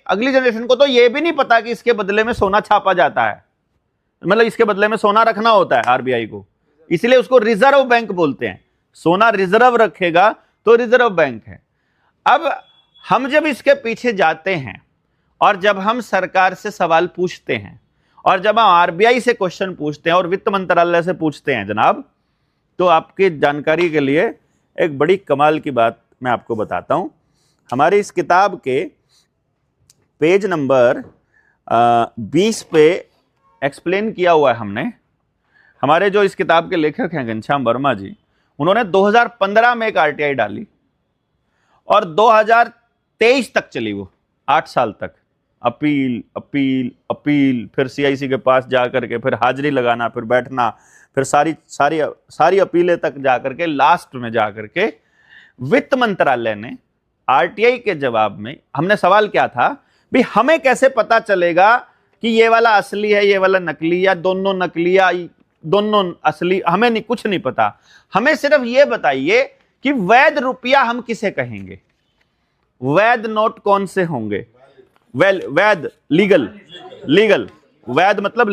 अगली जनरेशन को तो ये भी नहीं पता कि इसके बदले में सोना छापा जाता है, मतलब इसके बदले में सोना रखना होता है आरबीआई को, इसलिए उसको रिजर्व बैंक बोलते हैं। सोना रिजर्व रखेगा तो रिजर्व बैंक है। अब हम जब इसके पीछे जाते हैं और जब हम सरकार से सवाल पूछते हैं और जब हम आरबीआई से क्वेश्चन पूछते हैं और वित्त मंत्रालय से पूछते हैं जनाब, तो आपकी जानकारी के लिए एक बड़ी कमाल की बात मैं आपको बताता हूं। हमारी इस किताब के पेज नंबर 20 पे एक्सप्लेन किया हुआ है हमने। हमारे जो इस किताब के लेखक हैं घनश्याम वर्मा जी, उन्होंने 2015 में एक आरटीआई डाली और 2023 तक चली वो, 8 साल तक अपील अपील अपील, फिर सीआईसी के पास जाकर के फिर हाजिरी लगाना, फिर बैठना, फिर सारी अपीलें तक जाकर के लास्ट में जाकर के वित्त मंत्रालय ने आरटीआई के जवाब में, हमने सवाल क्या था भी हमें कैसे पता चलेगा कि ये वाला असली है ये वाला नकली, या दोनों नकली या दोनों असली, हमें नहीं, कुछ नहीं पता। हमें सिर्फ ये बताइए कि वैध रुपया हम किसे कहेंगे, वैध नोट कौन से होंगे, वैध लीगल, वैध मतलब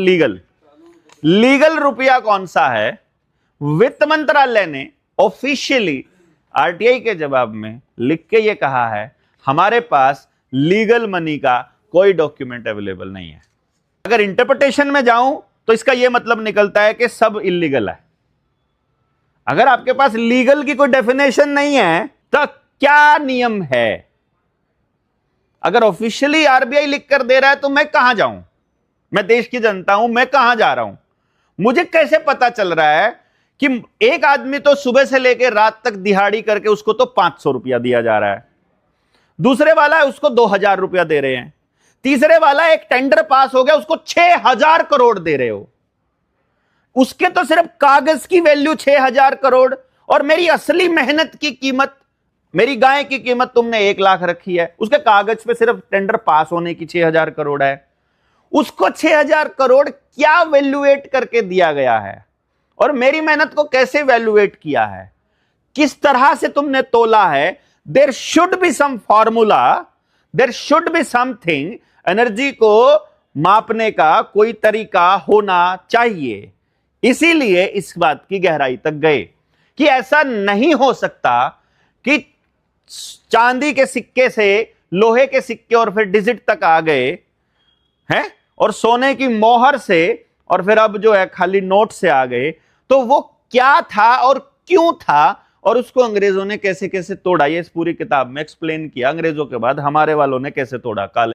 लीगल रुपया कौन सा है। वित्त मंत्रालय ने ऑफिशियली आरटीआई के जवाब में लिख के ये कहा है हमारे पास लीगल मनी का कोई डॉक्यूमेंट अवेलेबल नहीं है। अगर इंटरप्रिटेशन में जाऊं तो इसका यह मतलब निकलता है कि सब इलीगल है। अगर आपके पास लीगल की कोई डेफिनेशन नहीं है तो क्या नियम है? अगर ऑफिशियली आरबीआई लिख कर दे रहा है तो मैं कहां जाऊं? मैं देश की जनता हूं, मैं कहां जा रहा हूं? मुझे कैसे पता चल रहा है कि एक आदमी तो सुबह से लेकर रात तक दिहाड़ी करके उसको तो 500 रुपया दिया जा रहा है, दूसरे वाला है उसको 2000 रुपया दे रहे हैं, तीसरे वाला एक टेंडर पास हो गया उसको 6000 करोड़ दे रहे हो, उसके तो सिर्फ कागज की वैल्यू 6000 करोड़, और मेरी असली मेहनत की कीमत, मेरी गाय की कीमत तुमने 1 लाख रखी है, उसके कागज पे सिर्फ टेंडर पास होने की 6000 करोड़ है। उसको 6000 करोड़ क्या वैल्यूएट करके दिया गया है और मेरी मेहनत को कैसे वैल्यूएट किया है, किस तरह से तुमने तोला है? There should be some formula, there should be something, energy को मापने का कोई तरीका होना चाहिए। इसीलिए इस बात की गहराई तक गए कि ऐसा नहीं हो सकता कि चांदी के सिक्के से लोहे के सिक्के और फिर डिजिट तक आ गए हैं और सोने की मोहर से और फिर अब जो है खाली नोट से आ गए। तो वो क्या था और क्यों था और उसको अंग्रेजों ने कैसे कैसे तोड़ा, ये इस पूरी किताब में एक्सप्लेन किया। अंग्रेजों के बाद हमारे वालों ने कैसे तोड़ा, काले